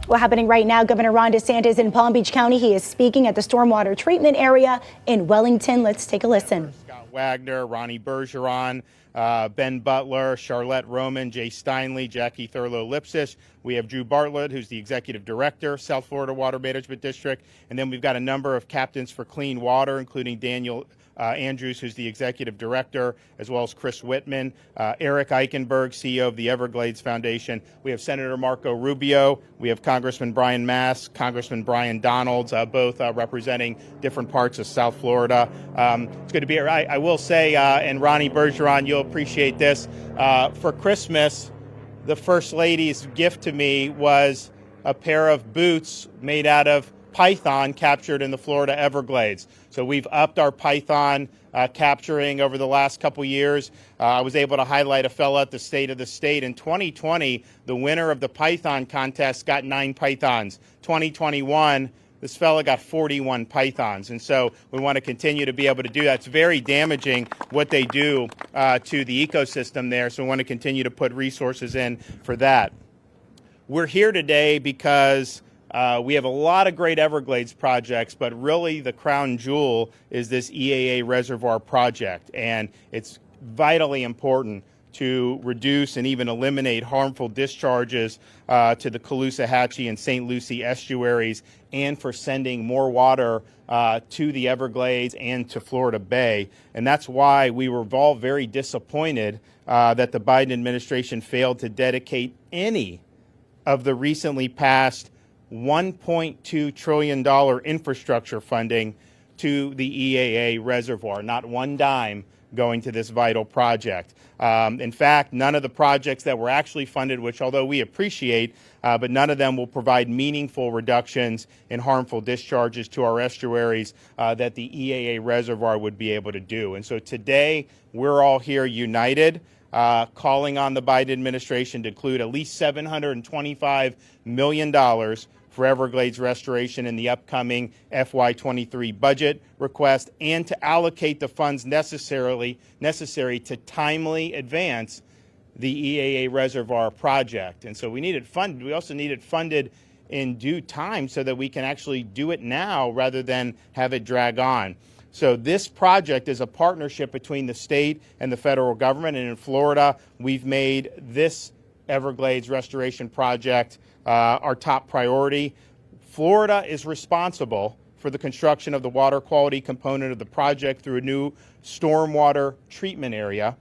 Well, happening right now, Governor Ron DeSantis in Palm Beach County. He is speaking at the stormwater treatment area in Wellington. Let's take a listen. Scott Wagner, Ronnie Bergeron, Ben Butler, Charlotte Roman, Jay Steinley, Jackie Thurlow-Lipsis. We have Drew Bartlett, who's the executive director, South Florida Water Management District. And then we've got a number of captains for clean water, including Daniel Andrews, who's the executive director, as well as Chris Whitman, Eric Eichenberg, CEO of the Everglades Foundation. We have Senator Marco Rubio. We have Congressman Brian Mast, Congressman Brian Donalds, both representing different parts of South Florida. It's good to be here. I will say, and Ronnie Bergeron, you'll appreciate this, for Christmas, the First Lady's gift to me was a pair of boots made out of python captured in the Florida Everglades. So we've upped our python capturing over the last couple years. I was able to highlight a fella at the State of the State. In 2020, the winner of the python contest got 9 pythons. 2021, this fella got 41 pythons. And so we want to continue to be able to do that. It's very damaging what they do to the ecosystem there. So we want to continue to put resources in for that. We're here today because we have a lot of great Everglades projects, but really the crown jewel is this EAA reservoir project. And it's vitally important to reduce and even eliminate harmful discharges to the Caloosahatchee and St. Lucie estuaries, and for sending more water to the Everglades and to Florida Bay. And that's why we were all very disappointed that the Biden administration failed to dedicate any of the recently passed $1.2 trillion infrastructure funding to the EAA reservoir, not one dime going to this vital project. In fact, none of the projects that were actually funded, which although we appreciate, but none of them will provide meaningful reductions in harmful discharges to our estuaries that the EAA reservoir would be able to do. And so today, we're all here united, calling on the Biden administration to include at least $725 million for Everglades restoration in the upcoming FY23 budget request, and to allocate the funds necessary to timely advance the EAA reservoir project. And so we need it funded. We also need it funded in due time so that we can actually do it now rather than have it drag on. So this project is a partnership between the state and the federal government. And in Florida, we've made this Everglades restoration project our top priority. Florida is responsible for the construction of the water quality component of the project through a new stormwater treatment area,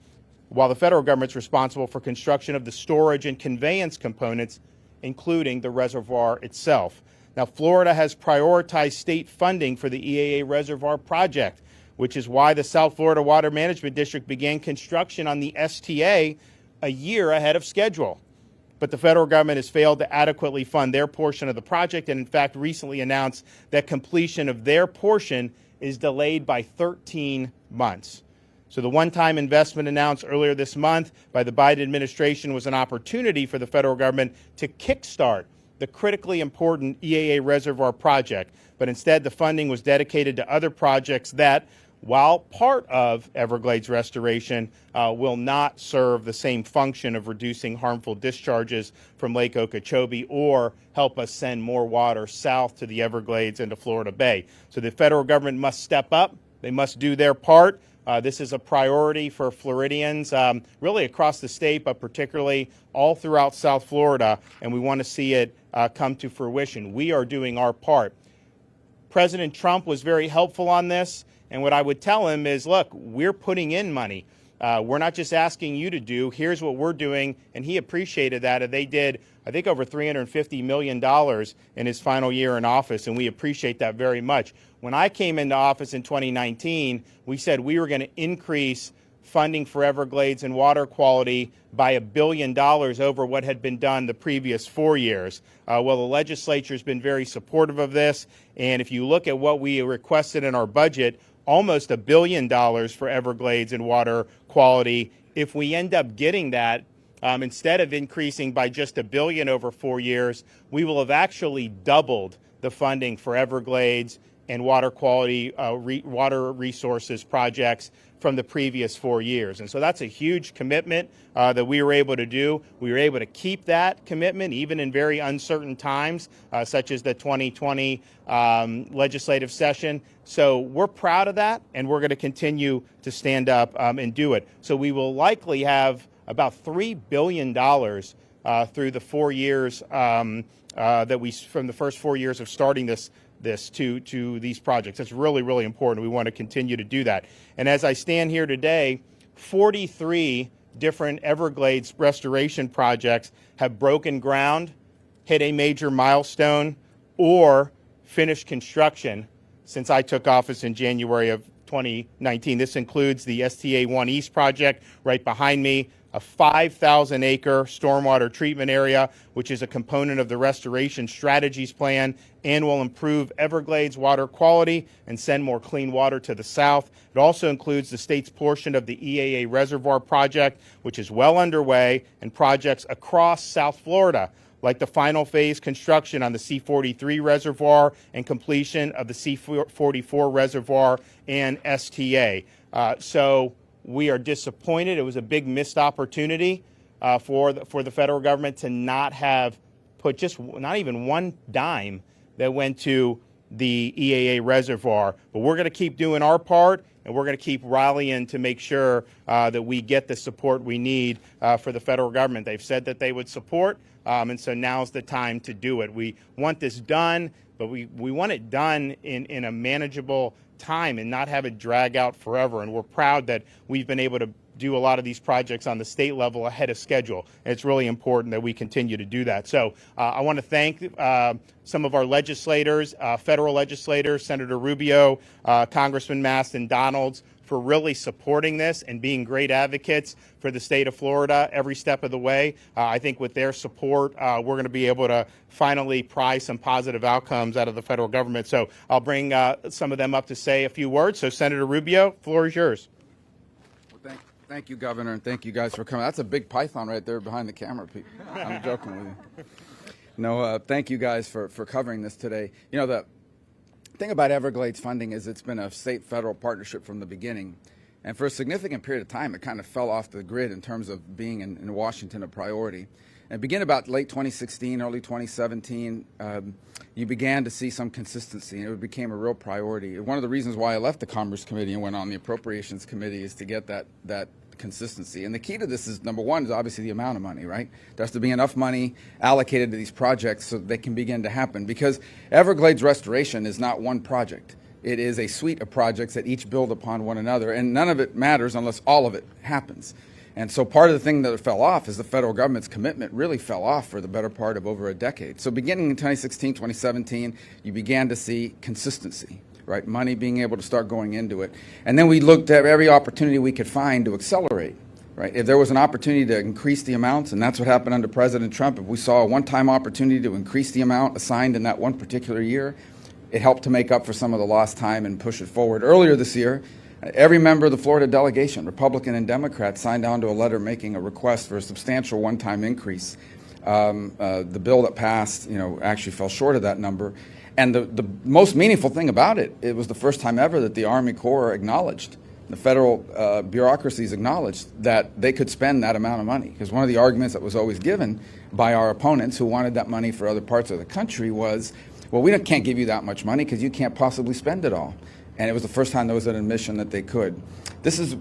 while the federal government's responsible for construction of the storage and conveyance components, including the reservoir itself. Now, Florida has prioritized state funding for the EAA reservoir project, which is why the South Florida Water Management District began construction on the STA a year ahead of schedule. But the federal government has failed to adequately fund their portion of the project, and in fact recently announced that completion of their portion is delayed by 13 months. So the one-time investment announced earlier this month by the Biden administration was an opportunity for the federal government to kickstart the critically important EAA reservoir project. But instead, the funding was dedicated to other projects that, while part of Everglades restoration, will not serve the same function of reducing harmful discharges from Lake Okeechobee or help us send more water south to the Everglades and to Florida Bay. So the federal government must step up. They must do their part. This is a priority for Floridians, really across the state, but particularly all throughout South Florida, and we want to see it come to fruition. We are doing our part. President Trump was very helpful on this. And what I would tell him is, look, we're putting in money. We're not just asking you to do. Here's what we're doing. And he appreciated that. And they did, I think, over $350 million in his final year in office. And we appreciate that very much. When I came into office in 2019, we said we were going to increase funding for Everglades and water quality by $1 billion over what had been done the previous 4 years. Well, the legislature has been very supportive of this. And if you look at what we requested in our budget, almost $1 billion for Everglades and water quality. If we end up getting that, instead of increasing by just $1 billion over 4 years, we will have actually doubled the funding for Everglades and water quality, water resources projects from the previous 4 years. And so that's a huge commitment that we were able to do. We were able to keep that commitment even in very uncertain times, such as the 2020 legislative session. So we're proud of that, and we're going to continue to stand up and do it. So we will likely have about $3 billion through the 4 years from the first 4 years of starting this to these projects. That's really, really important. We want to continue to do that. And as I stand here today, 43 different Everglades restoration projects have broken ground, hit a major milestone, or finished construction since I took office in January of 2019. This includes the STA 1 East project right behind me, a 5,000-acre stormwater treatment area, which is a component of the Restoration Strategies Plan and will improve Everglades water quality and send more clean water to the south. It also includes the state's portion of the EAA Reservoir project, which is well underway, and projects across South Florida, like the final phase construction on the C-43 reservoir and completion of the C-44 reservoir and STA. So we are disappointed. It was a big missed opportunity for the federal government to not have put not even one dime that went to the EAA reservoir. But we're going to keep doing our part, and we're going to keep rallying to make sure that we get the support we need for the federal government. They've said that they would support, and so now's the time to do it. We want this done, but we want it done in a manageable time and not have it drag out forever. And we're proud that we've been able to do a lot of these projects on the state level ahead of schedule. And it's really important that we continue to do that. So I want to thank some of our legislators, federal legislators, Senator Rubio, Congressman Mast and Donalds, for really supporting this and being great advocates for the state of Florida every step of the way. I think with their support, we're going to be able to finally pry some positive outcomes out of the federal government. So I'll bring some of them up to say a few words. So Senator Rubio, floor is yours. Well, thank you, Governor, and thank you guys for coming. That's a big python right there behind the camera, Pete. I'm joking with you. No, thank you guys for covering this today. You know, the thing about Everglades funding is it's been a state-federal partnership from the beginning. And for a significant period of time, it kind of fell off the grid in terms of being in Washington a priority. And beginning about late 2016, early 2017, you began to see some consistency, and it became a real priority. One of the reasons why I left the Commerce Committee and went on the Appropriations Committee is to get that consistency. And the key to this is, number one, is obviously the amount of money, right? There has to be enough money allocated to these projects so they can begin to happen. Because Everglades restoration is not one project. It is a suite of projects that each build upon one another, and none of it matters unless all of it happens. And so part of the thing that fell off is the federal government's commitment really fell off for the better part of over a decade. So beginning in 2016, 2017, you began to see consistency, right? Money being able to start going into it. And then we looked at every opportunity we could find to accelerate, right? If there was an opportunity to increase the amounts, and that's what happened under President Trump, if we saw a one-time opportunity to increase the amount assigned in that one particular year, it helped to make up for some of the lost time and push it forward. Earlier this year, every member of the Florida delegation, Republican and Democrat, signed on to a letter making a request for a substantial one-time increase. The bill that passed, actually fell short of that number. And the most meaningful thing about it, it was the first time ever that the Army Corps acknowledged, the federal bureaucracies acknowledged that they could spend that amount of money. Because one of the arguments that was always given by our opponents who wanted that money for other parts of the country was, well, we can't give you that much money because you can't possibly spend it all. And it was the first time there was an admission that they could. This is,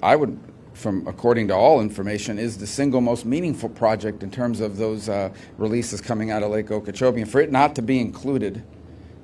according to all information, is the single most meaningful project in terms of those releases coming out of Lake Okeechobee. And for it not to be included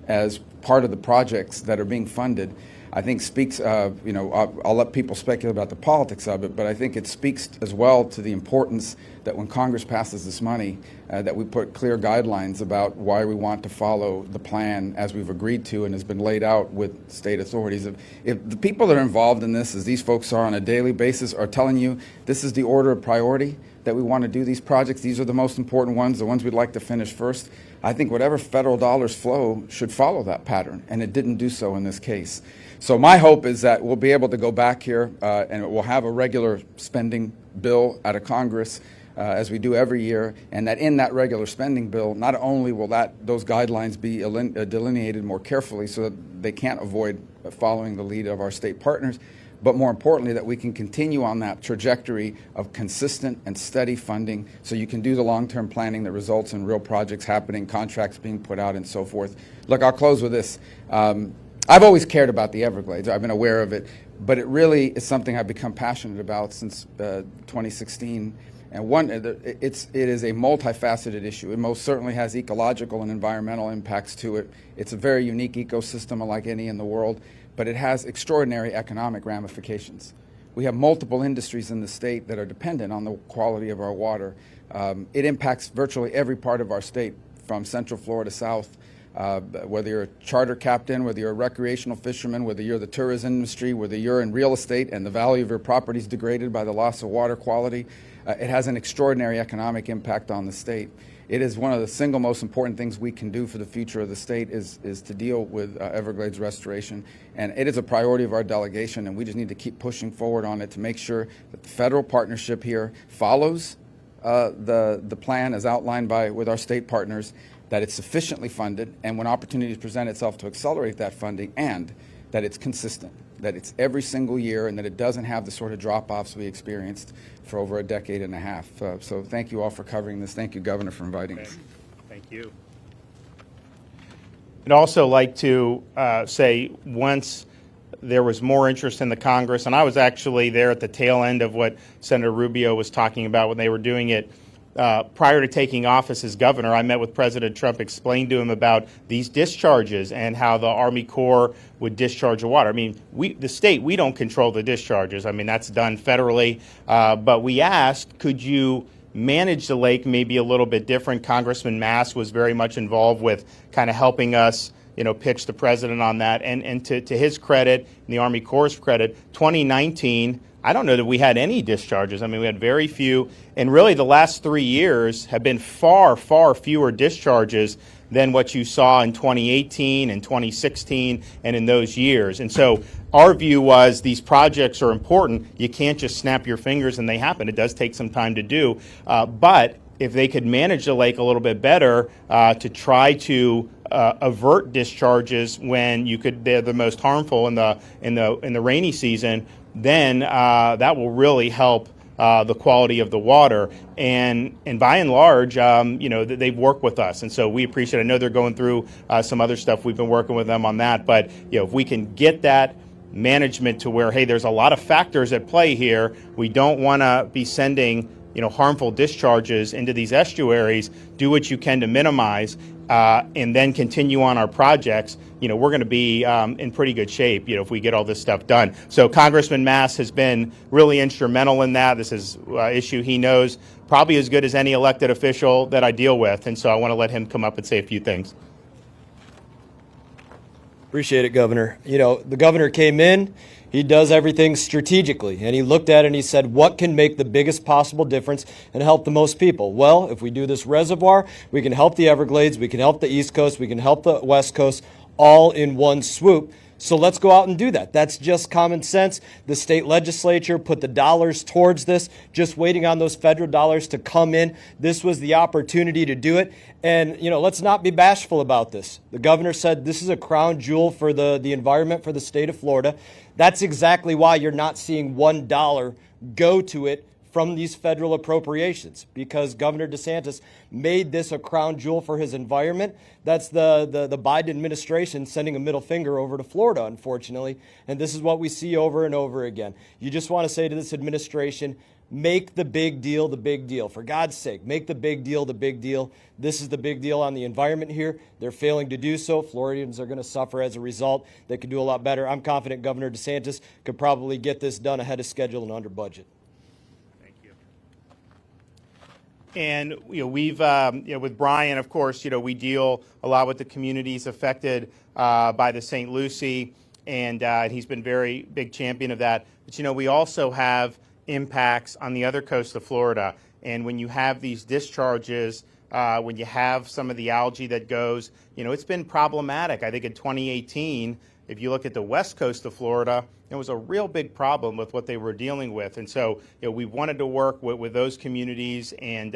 as part of the projects that are being funded, I think speaks, I'll let people speculate about the politics of it, but I think it speaks as well to the importance that when Congress passes this money, that we put clear guidelines about why we want to follow the plan as we've agreed to and has been laid out with state authorities. If the people that are involved in this, as these folks are on a daily basis, are telling you this is the order of priority that we want to do these projects, these are the most important ones, the ones we'd like to finish first, I think whatever federal dollars flow should follow that pattern, and it didn't do so in this case. So my hope is that we'll be able to go back here and we'll have a regular spending bill out of Congress as we do every year, and that in that regular spending bill, not only will those guidelines be delineated more carefully so that they can't avoid following the lead of our state partners, but more importantly, that we can continue on that trajectory of consistent and steady funding so you can do the long-term planning that results in real projects happening, contracts being put out, and so forth. Look, I'll close with this. I've always cared about the Everglades. I've been aware of it, but it really is something I've become passionate about since 2016. And it is a multifaceted issue. It most certainly has ecological and environmental impacts to it. It's a very unique ecosystem unlike any in the world, but it has extraordinary economic ramifications. We have multiple industries in the state that are dependent on the quality of our water. It impacts virtually every part of our state, from Central Florida south. Whether you're a charter captain, whether you're a recreational fisherman, whether you're the tourism industry, whether you're in real estate and the value of your property is degraded by the loss of water quality, it has an extraordinary economic impact on the state. It is one of the single most important things we can do for the future of the state is to deal with Everglades restoration. And it is a priority of our delegation, and we just need to keep pushing forward on it to make sure that the federal partnership here follows the plan as outlined with our state partners, that it's sufficiently funded, and when opportunities present itself to accelerate that funding, and that it's consistent, that it's every single year, and that it doesn't have the sort of drop-offs we experienced for over a decade and a half. So thank you all for covering this. Thank you, Governor, for inviting us. Thank you. I'd also like to say, once there was more interest in the Congress, and I was actually there at the tail end of what Senator Rubio was talking about when they were doing it. Prior to taking office as governor, I met with President Trump, explained to him about these discharges and how the Army Corps would discharge the water. I mean, the state, we don't control the discharges. I mean, that's done federally. But we asked, could you manage the lake maybe a little bit different? Congressman Mass was very much involved with kind of helping us, pitch the president on that. And to his credit, and the Army Corps' credit, 2019, I don't know that we had any discharges. I mean, we had very few. And really, the last 3 years have been far, far fewer discharges than what you saw in 2018 and 2016 and in those years. And so our view was these projects are important. You can't just snap your fingers and they happen. It does take some time to do. But if they could manage the lake a little bit better to try to avert discharges when they're the most harmful in the rainy season, then that will really help the quality of the water. And by and large, they've worked with us, and so we appreciate it. I know they're going through some other stuff. We've been working with them on that, but if we can get that management to where, hey, there's a lot of factors at play here. We don't want to be sending harmful discharges into these estuaries. Do what you can to minimize, and then continue on our projects. We're going to be in pretty good shape, if we get all this stuff done. So Congressman Mass has been really instrumental in that. This is an issue he knows probably as good as any elected official that I deal with, and so I want to let him come up and say a few things. Appreciate it, Governor. The governor came in, he does everything strategically, and he looked at it and he said, what can make the biggest possible difference and help the most people? Well, if we do this reservoir, we can help the Everglades, we can help the East Coast, we can help the West Coast, all in one swoop. So let's go out and do that. That's just common sense. The state legislature put the dollars towards this, just waiting on those federal dollars to come in. This was the opportunity to do it. And, let's not be bashful about this. The governor said this is a crown jewel for the environment for the state of Florida. That's exactly why you're not seeing $1 go to it from these federal appropriations, because Governor DeSantis made this a crown jewel for his environment. That's the Biden administration sending a middle finger over to Florida, unfortunately. And this is what we see over and over again. You just want to say to this administration, make the big deal the big deal. For God's sake, make the big deal the big deal. This is the big deal on the environment here. They're failing to do so. Floridians are going to suffer as a result. They could do a lot better. I'm confident Governor DeSantis could probably get this done ahead of schedule and under budget. And we've with Brian, of course, we deal a lot with the communities affected by the St. Lucie, and he's been very big champion of that. But we also have impacts on the other coast of Florida, and when you have these discharges, when you have some of the algae that goes, it's been problematic. I think in 2018, if you look at the west coast of Florida, it was a real big problem with what they were dealing with. And so we wanted to work with those communities, and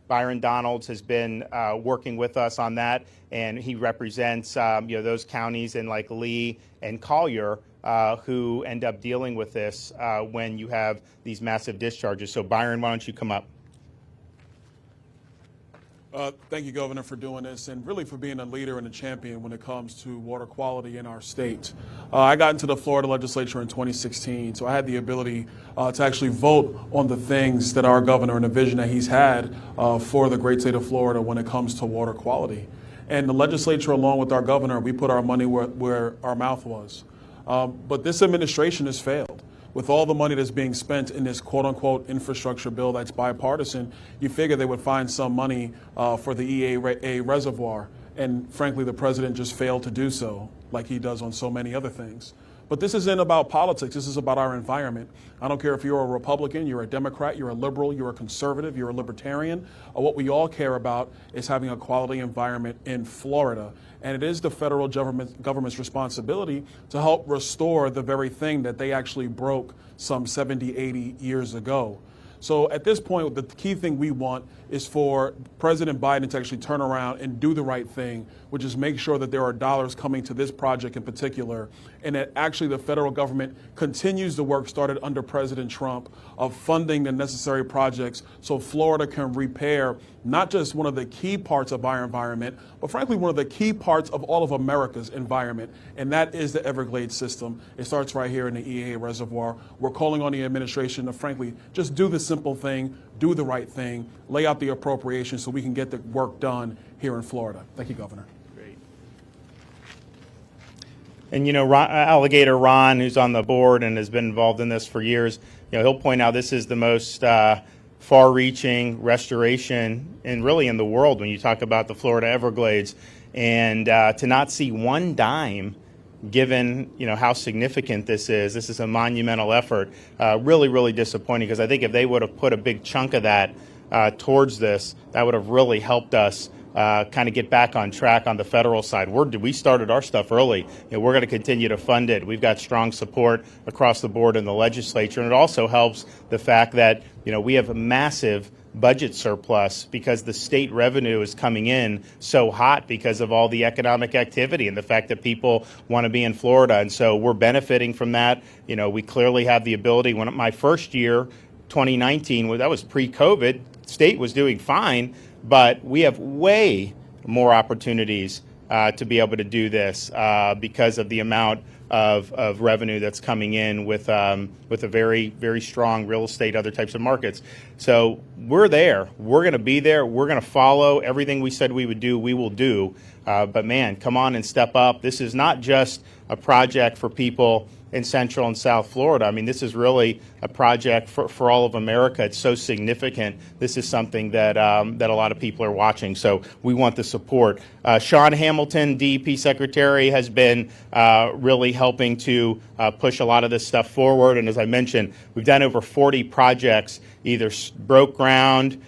Byron Donalds has been working with us on that, and he represents those counties in like Lee and Collier who end up dealing with this when you have these massive discharges. So Byron, why don't you come up? Thank you, Governor, for doing this and really for being a leader and a champion when it comes to water quality in our state. I got into the Florida legislature in 2016, so I had the ability to actually vote on the things that our governor and the vision that he's had for the great state of Florida when it comes to water quality. And the legislature, along with our governor, we put our money where our mouth was. But this administration has failed. With all the money that's being spent in this quote-unquote infrastructure bill that's bipartisan, you figure they would find some money for the EA reservoir. And frankly, the president just failed to do so, like he does on so many other things. But this isn't about politics. This is about our environment. I don't care if you're a Republican, you're a Democrat, you're a liberal, you're a conservative, you're a libertarian. What we all care about is having a quality environment in Florida. And it is the federal government's responsibility to help restore the very thing that they actually broke some 70, 80 years ago. So at this point, the key thing we want is for President Biden to actually turn around and do the right thing, which is make sure that there are dollars coming to this project in particular, and that actually the federal government continues the work started under President Trump of funding the necessary projects so Florida can repair not just one of the key parts of our environment, but frankly, one of the key parts of all of America's environment, and that is the Everglades system. It starts right here in the EA reservoir. We're calling on the administration to frankly just do the simple thing, do the right thing, lay out the appropriations so we can get the work done here in Florida. Thank you, Governor. Great. And Alligator Ron, who's on the board and has been involved in this for years, he'll point out this is the most far-reaching restoration and really in the world when you talk about the Florida Everglades, and to not see one dime given how significant this is a monumental effort. Really disappointing, because I think if they would have put a big chunk of that towards this, that would have really helped us kind of get back on track on the federal side. We started our stuff early. We're going to continue to fund it. We've got strong support across the board in the legislature, and it also helps the fact that we have a massive budget surplus because the state revenue is coming in so hot because of all the economic activity and the fact that people want to be in Florida, and so we're benefiting from that. We clearly have the ability. When my first year, 2019, that was pre-COVID, state was doing fine, but we have way more opportunities to be able to do this because of the amount of revenue that's coming in with a very strong real estate, other types of markets. So we're there. We're going to be there. We're going to follow everything we said we would do. We will do. But man, come on and step up. This is not just a project for people in Central and South Florida. I mean, this is really a project for all of America. It's so significant. This is something that that a lot of people are watching. So we want the support. Sean Hamilton, DEP Secretary, has been really helping to push a lot of this stuff forward. And as I mentioned, we've done over 40 projects, either broke ground,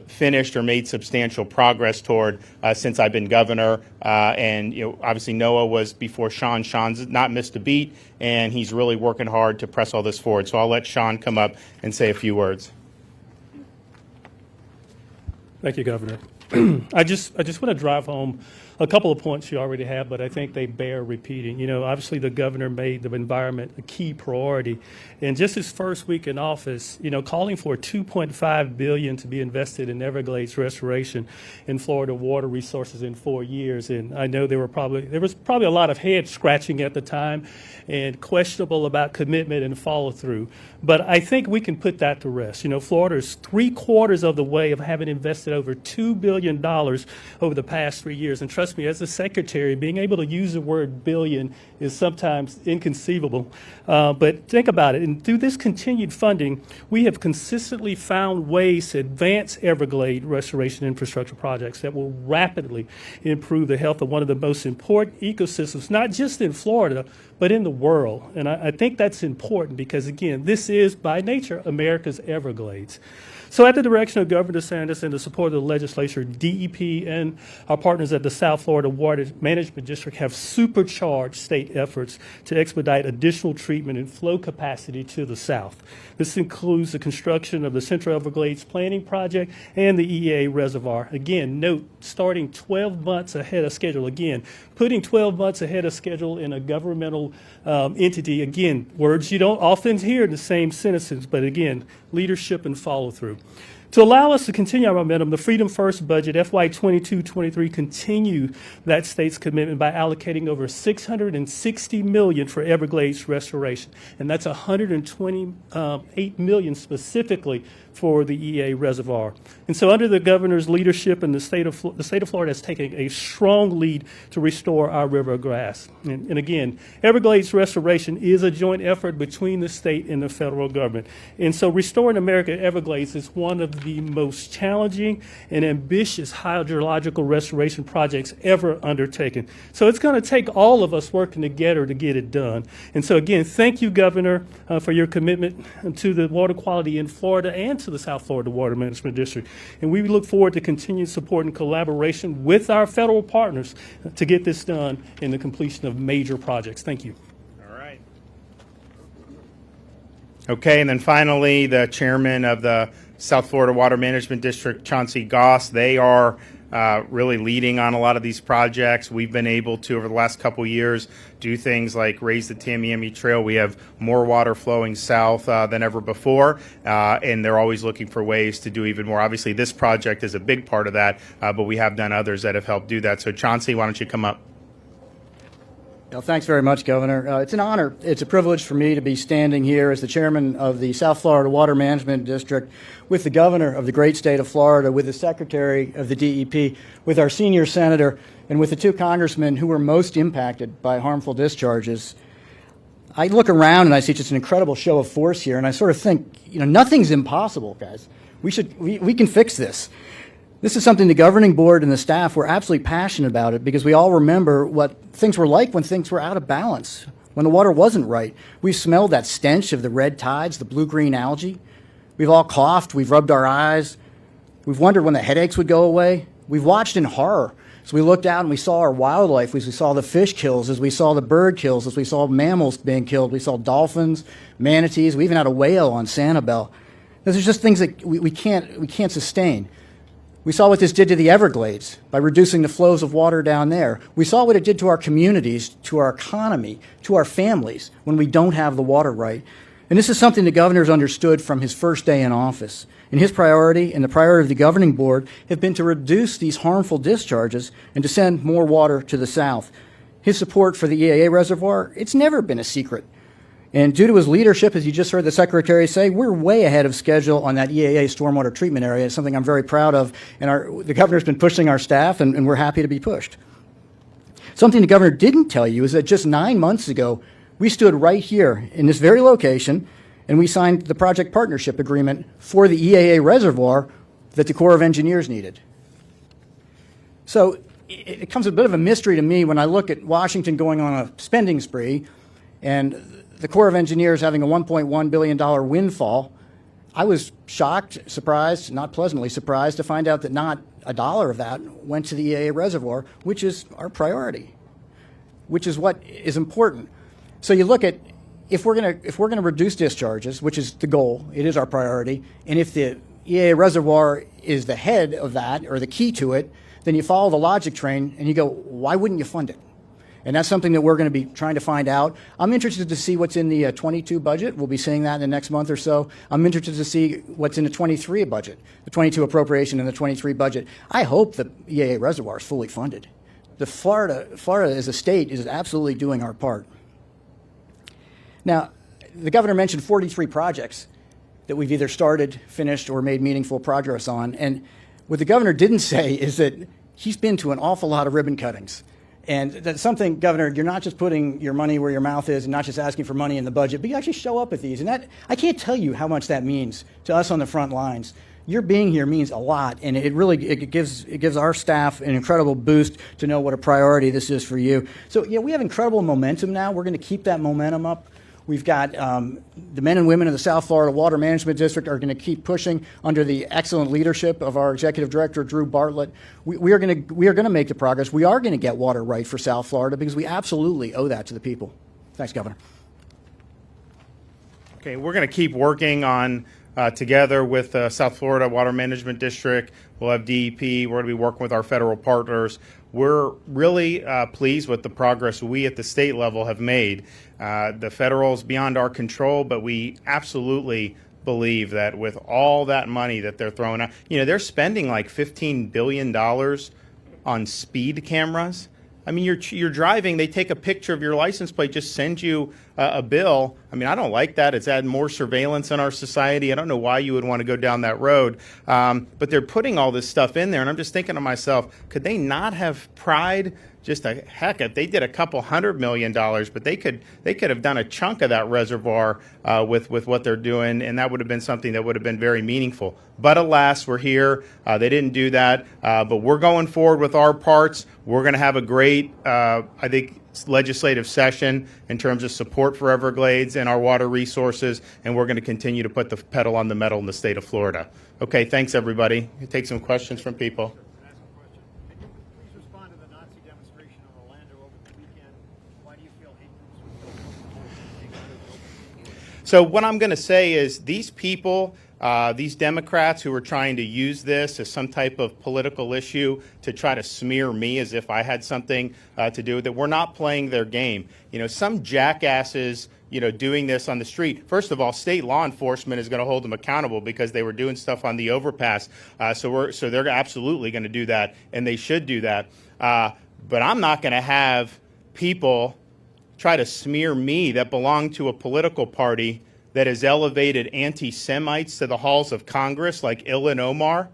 finished, or made substantial progress toward since I've been governor. And obviously Noah was before Sean. Sean's not missed a beat, and he's really working hard to press all this forward. So I'll let Sean come up and say a few words. Thank you, Governor. I just want to drive home a couple of points you already have, but I think they bear repeating. Obviously the governor made the environment a key priority. And just his first week in office, calling for $2.5 billion to be invested in Everglades restoration in Florida water resources in 4 years. And I know there was probably a lot of head scratching at the time and questionable about commitment and follow through. But I think we can put that to rest. Florida is 3/4 of the way of having invested over $2 billion over the past 3 years. And trust me, as a secretary, being able to use the word billion is sometimes inconceivable. But think about it. And through this continued funding, we have consistently found ways to advance Everglades restoration infrastructure projects that will rapidly improve the health of one of the most important ecosystems, not just in Florida, but in the world. And I think that's important because, again, this is, by nature, America's Everglades. So at the direction of Governor DeSantis and the support of the legislature, DEP and our partners at the South Florida Water Management District have supercharged state efforts to expedite additional treatment and flow capacity to the south. This includes the construction of the Central Everglades Planning Project and the EA Reservoir. Again, note starting 12 months ahead of schedule. Again, putting 12 months ahead of schedule in a governmental entity, again, words you don't often hear in the same sentences, but again, leadership and follow through. To allow us to continue our momentum, the Freedom First budget FY 22-23 continue that state's commitment by allocating over $660 million for Everglades restoration, and that's $128 million specifically for the EA reservoir. And so, under the governor's leadership, and the state of Florida has taken a strong lead to restore our river grass. And again, Everglades restoration is a joint effort between the state and the federal government. And so, restoring American Everglades is one of the most challenging and ambitious hydrological restoration projects ever undertaken. So, it's going to take all of us working together to get it done. And so, again, thank you, Governor, for your commitment to the water quality in Florida and to the South Florida Water Management District. And we look forward to continued support and collaboration with our federal partners to get this done in the completion of major projects. Thank you. All right. Okay, and then finally, the chairman of the South Florida Water Management District, Chauncey Goss. They are really leading on a lot of these projects. We've been able to, over the last couple years, do things like raise the Tamiami Trail. We have more water flowing south than ever before, and they're always looking for ways to do even more. Obviously, this project is a big part of that, but we have done others that have helped do that. So, Chauncey, why don't you come up? Well, thanks very much, Governor. It's an honor. It's a privilege for me to be standing here as the chairman of the South Florida Water Management District with the governor of the great state of Florida, with the secretary of the DEP, with our senior senator, and with the two congressmen who were most impacted by harmful discharges. I look around and I see just an incredible show of force here, and I sort of think, nothing's impossible, guys. We can fix this. This is something the governing board and the staff were absolutely passionate about it, because we all remember what things were like when things were out of balance, when the water wasn't right. We smelled that stench of the red tides, the blue-green algae. We've all coughed, we've rubbed our eyes. We've wondered when the headaches would go away. We've watched in horror. So we looked out and we saw our wildlife, as we saw the fish kills, as we saw the bird kills, as we saw mammals being killed. We saw dolphins, manatees. We even had a whale on Sanibel. Those are just things that we can't sustain. We saw what this did to the Everglades by reducing the flows of water down there. We saw what it did to our communities, to our economy, to our families when we don't have the water right. And this is something the governor's understood from his first day in office. And his priority and the priority of the governing board have been to reduce these harmful discharges and to send more water to the south. His support for the EAA reservoir, it's never been a secret. And due to his leadership, as you just heard the secretary say, we're way ahead of schedule on that EAA stormwater treatment area. It's something I'm very proud of, and the governor's been pushing our staff, and we're happy to be pushed. Something the governor didn't tell you is that just 9 months ago, we stood right here in this very location, and we signed the project partnership agreement for the EAA reservoir that the Corps of Engineers needed. So it becomes a bit of a mystery to me when I look at Washington going on a spending spree and the Corps of Engineers having a $1.1 billion windfall. I was shocked, surprised, not pleasantly surprised to find out that not a dollar of that went to the EAA reservoir, which is our priority, which is what is important. So you look at, if we're gonna reduce discharges, which is the goal, it is our priority, and if the EAA reservoir is the head of that or the key to it, then you follow the logic train and you go, why wouldn't you fund it? And that's something that we're going to be trying to find out. I'm interested to see what's in the 22 budget. We'll be seeing that in the next month or so. I'm interested to see what's in the 23 budget, the 22 appropriation and the 23 budget. I hope the EAA reservoir is fully funded. Florida as a state is absolutely doing our part. Now, the governor mentioned 43 projects that we've either started, finished, or made meaningful progress on. And what the governor didn't say is that he's been to an awful lot of ribbon cuttings. And that's something, Governor, you're not just putting your money where your mouth is and not just asking for money in the budget, but you actually show up at these. And that, I can't tell you how much that means to us on the front lines. Your being here means a lot, and it gives our staff an incredible boost to know what a priority this is for you. So, we have incredible momentum now. We're going to keep that momentum up. We've got the men and women of the South Florida Water Management District are going to keep pushing under the excellent leadership of our executive director, Drew Bartlett. We are going to make the progress. We are going to get water right for South Florida because we absolutely owe that to the people. Thanks, Governor. Okay, we're going to keep working on together with South Florida Water Management District, We'll have DEP. We're going to be working with our federal partners. We're really pleased with the progress we at the state level have made. The federal is beyond our control, but we absolutely believe that with all that money that they're throwing out, they're spending like $15 billion on speed cameras. I mean, you're driving, they take a picture of your license plate, just send you a bill. I mean, I don't like that. It's adding more surveillance in our society. I don't know why you would want to go down that road. But they're putting all this stuff in there, and I'm just thinking to myself, could they not have pried just a heck if they did a couple $100 million, but they could have done a chunk of that reservoir with what they're doing, and that would have been something that would have been very meaningful. But alas, we're here. They didn't do that, but we're going forward with our parts. We're going to have a great, I think, legislative session in terms of support for Everglades and our water resources, and we're going to continue to put the pedal on the metal in the state of Florida. Okay, thanks everybody. We'll take some questions from people. So what I'm going to say is these people, these Democrats who are trying to use this as some type of political issue to try to smear me as if I had something to do with it, we're not playing their game. Some jackasses, doing this on the street. First of all, state law enforcement is going to hold them accountable because they were doing stuff on the overpass. So they're absolutely going to do that, and they should do that. But I'm not going to have people try to smear me that belong to a political party that has elevated anti-Semites to the halls of Congress like Ilhan Omar,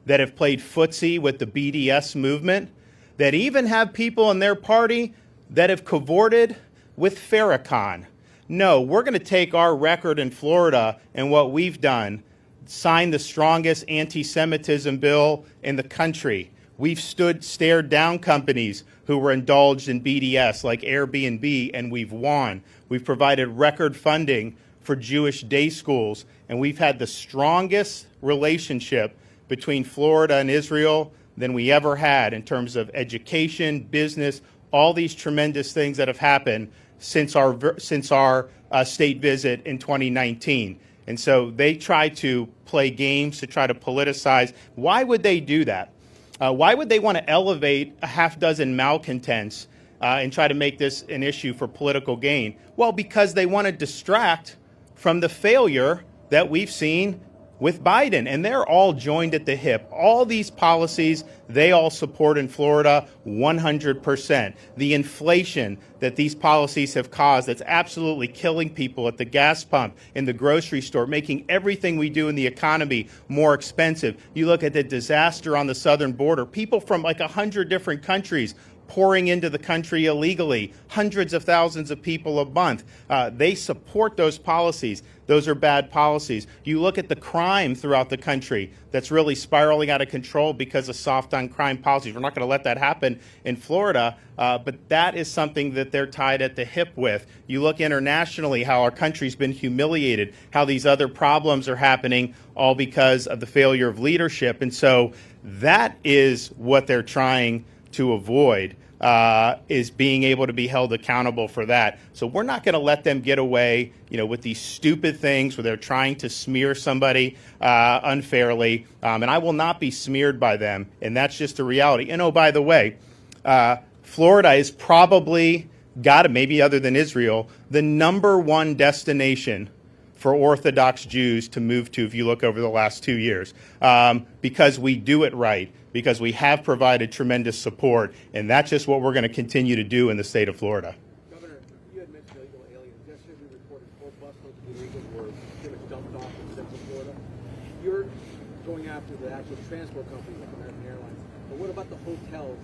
that have played footsie with the BDS movement, that even have people in their party that have cavorted with Farrakhan. No, we're going to take our record in Florida and what we've done, sign the strongest anti-Semitism bill in the country. We've stared down companies who were indulged in BDS like Airbnb, and we've won. We've provided record funding for Jewish day schools, and we've had the strongest relationship between Florida and Israel than we ever had in terms of education, business, all these tremendous things that have happened since our state visit in 2019. And so they try to play games to try to politicize. Why would they do that? Why would they want to elevate a half dozen malcontents and try to make this an issue for political gain? Well, because they want to distract from the failure that we've seen with Biden, and they're all joined at the hip. All these policies, they all support in Florida 100%. The inflation that these policies have caused, that's absolutely killing people at the gas pump, in the grocery store, making everything we do in the economy more expensive. You look at the disaster on the southern border, people from like 100 different countries pouring into the country illegally, hundreds of thousands of people a month. They support those policies. Those are bad policies. You look at the crime throughout the country that's really spiraling out of control because of soft on crime policies. We're not going to let that happen in Florida, but that is something that they're tied at the hip with. You look internationally, how our country's been humiliated, how these other problems are happening, all because of the failure of leadership. And so that is what they're trying to avoid, is being able to be held accountable for that. So we're not going to let them get away, with these stupid things where they're trying to smear somebody unfairly. And I will not be smeared by them. And that's just a reality. And oh, by the way, Florida is probably, maybe other than Israel, the #1 destination for Orthodox Jews to move to if you look over the last 2 years, because we do it right, because we have provided tremendous support, and that's just what we're going to continue to do in the state of Florida. Governor, you had mentioned illegal aliens. Yesterday we reported 4 busloads of illegals were pretty much dumped off in Central Florida. You're going after the actual transport companies like American Airlines, but what about the hotels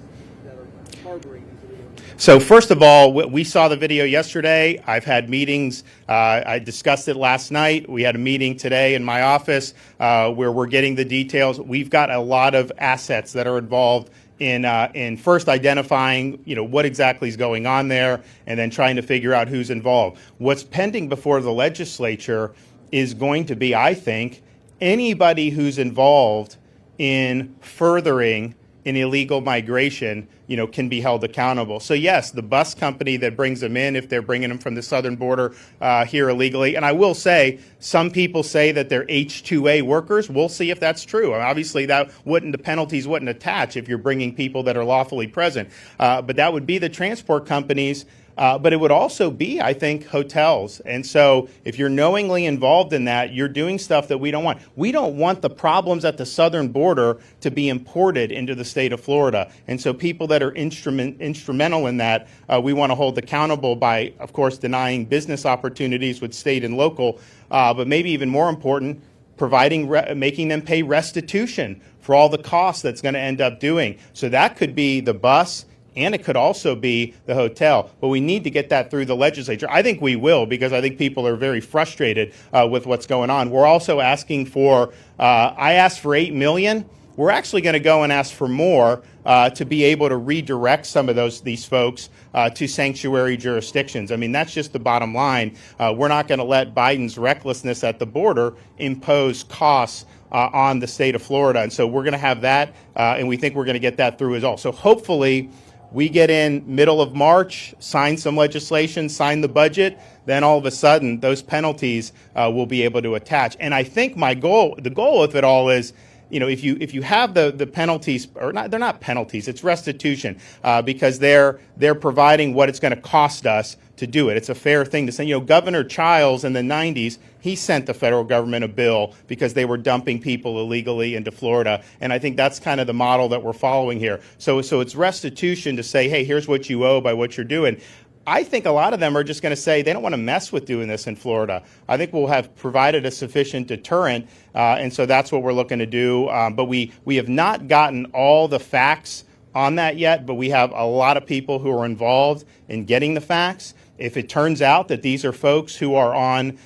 that are harboring these illegal aliens? So first of all, we saw the video yesterday. I've had meetings. I discussed it last night. We had a meeting today in my office where we're getting the details. We've got a lot of assets that are involved in first identifying, what exactly is going on there, and then trying to figure out who's involved. What's pending before the legislature is going to be, I think, anybody who's involved in furthering in illegal migration, can be held accountable. So yes, the bus company that brings them in, if they're bringing them from the southern border here illegally, and I will say, some people say that they're H-2A workers. We'll see if that's true. Obviously, the penalties wouldn't attach if you're bringing people that are lawfully present. But that would be the transport companies. But it would also be, I think, hotels. And so if you're knowingly involved in that, you're doing stuff that we don't want. We don't want the problems at the southern border to be imported into the state of Florida. And so people that are instrumental in that, we want to hold accountable by, of course, denying business opportunities with state and local, but maybe even more important, making them pay restitution for all the costs that's going to end up doing. So that could be the bus, and it could also be the hotel. But we need to get that through the legislature. I think we will, because I think people are very frustrated with what's going on. We're also asking for, I asked for $8 million. We're actually going to go and ask for more to be able to redirect some of these folks to sanctuary jurisdictions. I mean, that's just the bottom line. We're not going to let Biden's recklessness at the border impose costs on the state of Florida. And so we're going to have that, and we think we're going to get that through as well. So hopefully we get in middle of March, sign some legislation, sign the budget, then all of a sudden those penalties will be able to attach. And I think the goal of it all is, if you have the penalties, or not, they're not penalties, it's restitution, because they're providing what it's going to cost us to do it. It's a fair thing to say. Governor Childs in the 90s, he sent the federal government a bill because they were dumping people illegally into Florida. And I think that's kind of the model that we're following here. So it's restitution to say, hey, here's what you owe by what you're doing. I think a lot of them are just going to say they don't want to mess with doing this in Florida. I think we'll have provided a sufficient deterrent, and so that's what we're looking to do. But we have not gotten all the facts on that yet, but we have a lot of people who are involved in getting the facts. If it turns out that these are folks who are on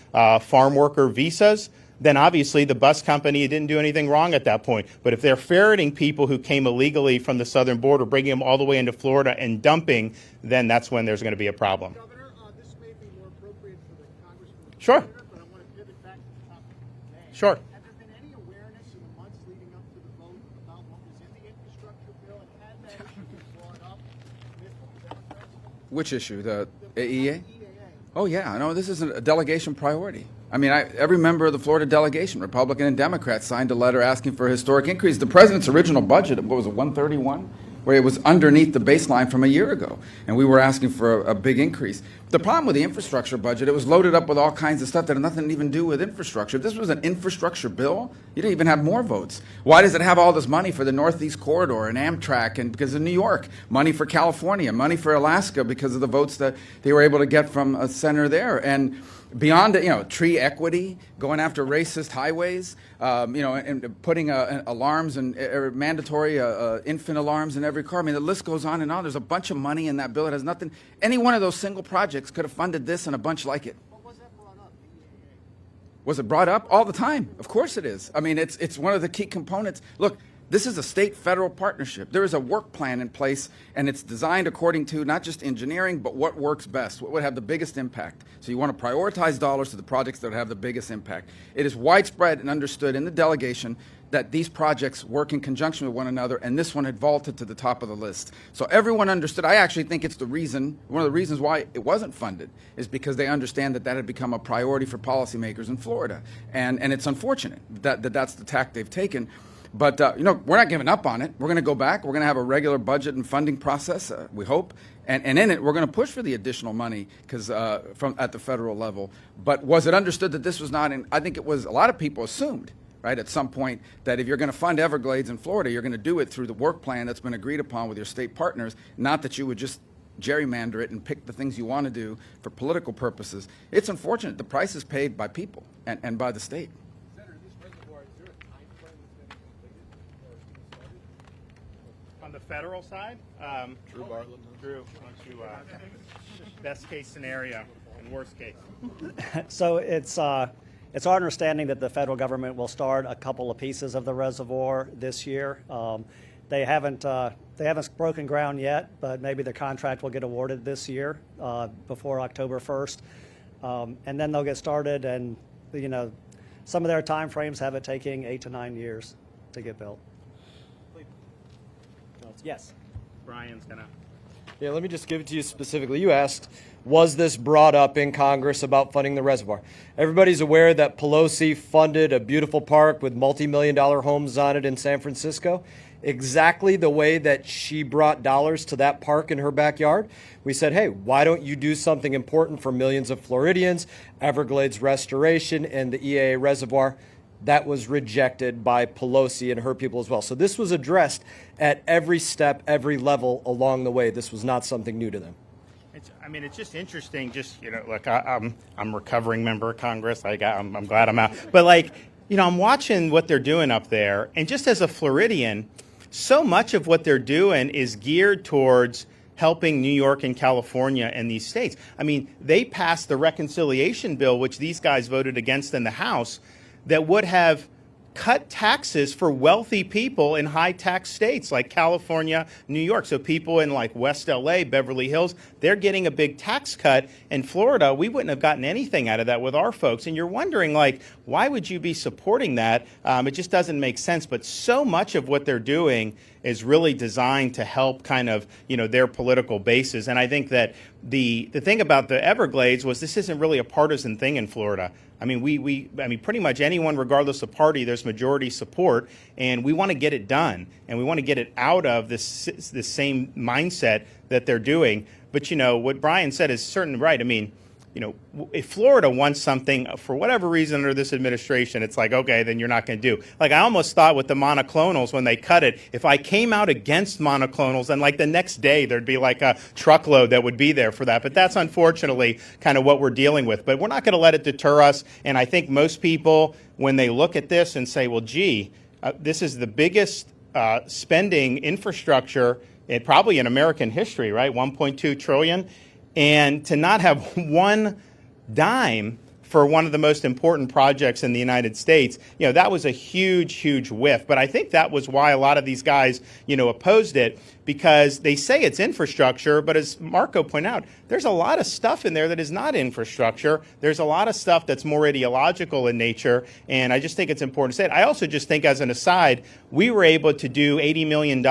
farm worker visas, then obviously the bus company didn't do anything wrong at that point. But if they're ferreting people who came illegally from the southern border, bringing them all the way into Florida and dumping, then that's when there's going to be a problem. Governor, this may be more appropriate for the congressman. Sure. But I want to pivot back to the topic today. Sure. Have there been any awareness in the months leading up to the vote about what was in the infrastructure bill, and had that issue been brought up with the Democrats? Which issue? The AEA? Oh, yeah. No, this is a delegation priority. I mean, every member of the Florida delegation, Republican and Democrat, signed a letter asking for a historic increase. The president's original budget, what was it, 131? Where it was underneath the baseline from a year ago. And we were asking for a big increase. The problem with the infrastructure budget, it was loaded up with all kinds of stuff that had nothing to even do with infrastructure. If this was an infrastructure bill, you didn't even have more votes. Why does it have all this money for the Northeast Corridor and Amtrak and because of New York? Money for California, money for Alaska because of the votes that they were able to get from a senator there. And beyond, tree equity, going after racist highways, and putting alarms and mandatory infant alarms in every car. I mean, the list goes on and on. There's a bunch of money in that bill. It has nothing. Any one of those single projects could have funded this and a bunch like it. But was that brought up? Was it brought up? All the time. Of course it is. I mean, it's one of the key components. Look, this is a state-federal partnership. There is a work plan in place, and it's designed according to not just engineering, but what works best, what would have the biggest impact. So you want to prioritize dollars to the projects that would have the biggest impact. It is widespread and understood in the delegation that these projects work in conjunction with one another, and this one had vaulted to the top of the list. So everyone understood. I actually think it's one of the reasons why it wasn't funded, is because they understand that had become a priority for policymakers in Florida. And it's unfortunate that that's the tack they've taken. But, we're not giving up on it. We're going to go back. We're going to have a regular budget and funding process, we hope. And in it, we're going to push for the additional money from at the federal level. But was it understood that this was not I think it was, a lot of people assumed, right, at some point, that if you're going to fund Everglades in Florida, you're going to do it through the work plan that's been agreed upon with your state partners, not that you would just gerrymander it and pick the things you want to do for political purposes. It's unfortunate. The price is paid by people and by the state. On the federal side, Drew Bartlett. Drew, why don't you, best case scenario and worst case? So it's our understanding that the federal government will start a couple of pieces of the reservoir this year. They haven't broken ground yet, but maybe the contract will get awarded this year before October 1st, and then they'll get started. And some of their time frames have it taking 8 to 9 years to get built. Yes. Brian's going to. Yeah, let me just give it to you specifically. You asked, was this brought up in Congress about funding the reservoir? Everybody's aware that Pelosi funded a beautiful park with multi-million-dollar homes on it in San Francisco. Exactly the way that she brought dollars to that park in her backyard. We said, hey, why don't you do something important for millions of Floridians, Everglades restoration, and the EAA reservoir? That was rejected by Pelosi and her people as well. So this was addressed at every step, every level along the way. This was not something new to them. It's just interesting. Just, look, I'm a recovering member of Congress. I'm glad I'm out. But I'm watching what they're doing up there, and just as a Floridian, so much of what they're doing is geared towards helping New York and California and these states. They passed the reconciliation bill, which these guys voted against in the House, that would have cut taxes for wealthy people in high tax states like California, New York. So people in West LA, Beverly Hills, they're getting a big tax cut. In Florida, we wouldn't have gotten anything out of that with our folks. And you're wondering, why would you be supporting that? It just doesn't make sense. But so much of what they're doing is really designed to help kind of, their political bases. And I think that the thing about the Everglades was this isn't really a partisan thing in Florida. Pretty much anyone, regardless of party, there's majority support, and we want to get it done, and we want to get it out of this same mindset that they're doing. But what Brian said is certainly right. If Florida wants something for whatever reason under this administration, it's okay, then you're not going to do. I almost thought with the monoclonals when they cut it, if I came out against monoclonals, then the next day there'd be a truckload that would be there for that. But that's unfortunately kind of what we're dealing with. But we're not going to let it deter us. And I think most people, when they look at this and say, well, gee, this is the biggest spending infrastructure probably in American history, right? 1.2 trillion. And to not have one dime for one of the most important projects in the United States, that was a huge, huge whiff. But I think that was why a lot of these guys, opposed it, because they say it's infrastructure. But as Marco pointed out, there's a lot of stuff in there that is not infrastructure. There's a lot of stuff that's more ideological in nature. And I just think it's important to say it. I also just think, as an aside, we were able to do $80 million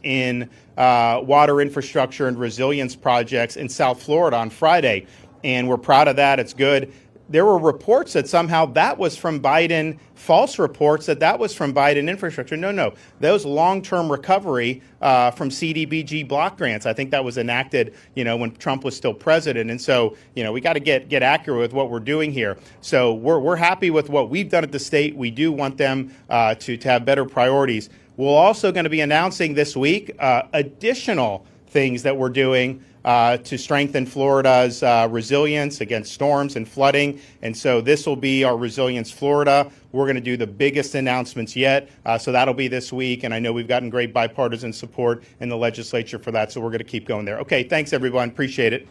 in water infrastructure and resilience projects in South Florida on Friday. And we're proud of that. It's good. There were reports that somehow that was from Biden, false reports that was from Biden infrastructure. No. Those long-term recovery from CDBG block grants. I think that was enacted, when Trump was still president. And so, we got to get accurate with what we're doing here. So we're happy with what we've done at the state. We do want them to have better priorities. We're also going to be announcing this week additional things that we're doing to strengthen Florida's resilience against storms and flooding. And so this will be our Resilience Florida. We're going to do the biggest announcements yet. So that'll be this week. And I know we've gotten great bipartisan support in the legislature for that. So we're going to keep going there. Okay, thanks, everyone. Appreciate it.